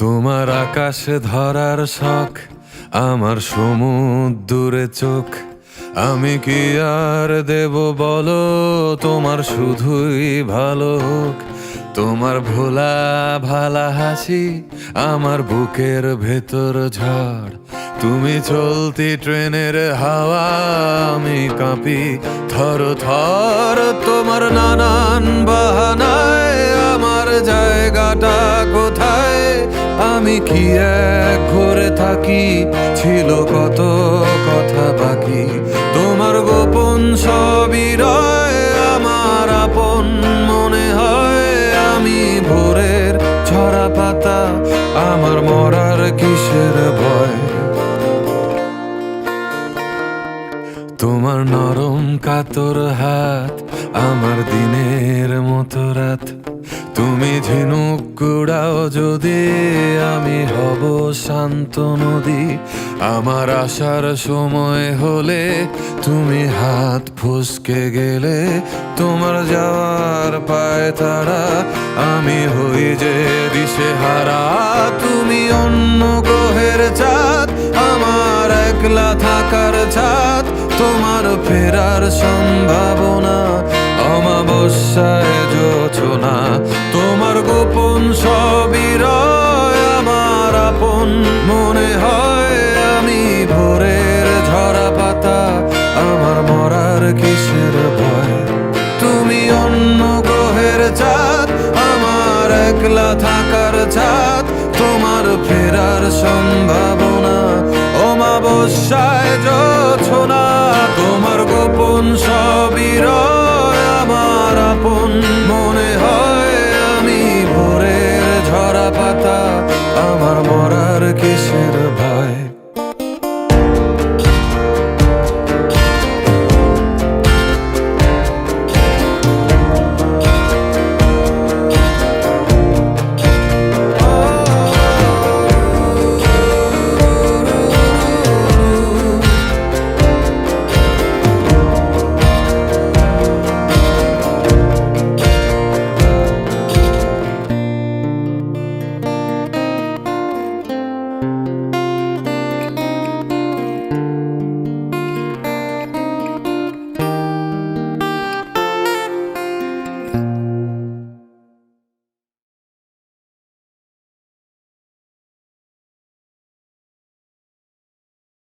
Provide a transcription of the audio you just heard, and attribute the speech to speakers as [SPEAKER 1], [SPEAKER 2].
[SPEAKER 1] তোমার আকাশে ধরার শখ, আমার সমুদ্রে চোখ। আমি কি আর দেব বলো, তোমার শুধুই ভালো হোক। তোমার ভোলা ভালা হাসি আমার বুকের ভেতর ঝড়। তুমি চলতি ট্রেনের হাওয়া, আমি কাঁপি থর থর। তোমার নানান বাহানায় আমার জায়গাটা কোথায়? আমি কি এক ঘরে থাকি, ছিল কত কথা বাকি। তোমার গোপন সবই রয় আমার আপন মনে হয়। আমি ভোরের ঝরা পাতা, আমার মরার কিসের ভয়? তোমার নরম কাতর হাত আমার দিনের মতো রাত। তুমি ঝিনুক কুড়াও যদি, আমি হব শান্ত নদী। আমার আসার সময় হলে তুমি হাত ফসকে গেলে। তোমার যাওয়ার পায় তারা, আমি হই যে দিশেহারা। তুমি অন্য গ্রহের চাঁদ, আমার একলা থাকার ছাদ। তোমার ফেরার সম্ভাবনা অমাবস্যায় জোছনা। তোমার গোপন সবই রয় আমার আপন মনে হয়। আমি ভোরের ঝরা পাতা, আমার মরার কিসের ভয়? তুমি অন্য গ্রহের চাঁদ, আমার একলা থাকার ছাদ। তোমার ফেরার সম্ভাবনা অমাবস্যায় জোছনা। তোমার গোপন সবই রয় আমার আপন মনে হয়। আমি ভোরের ঝরা পাতা, আমার মরার কি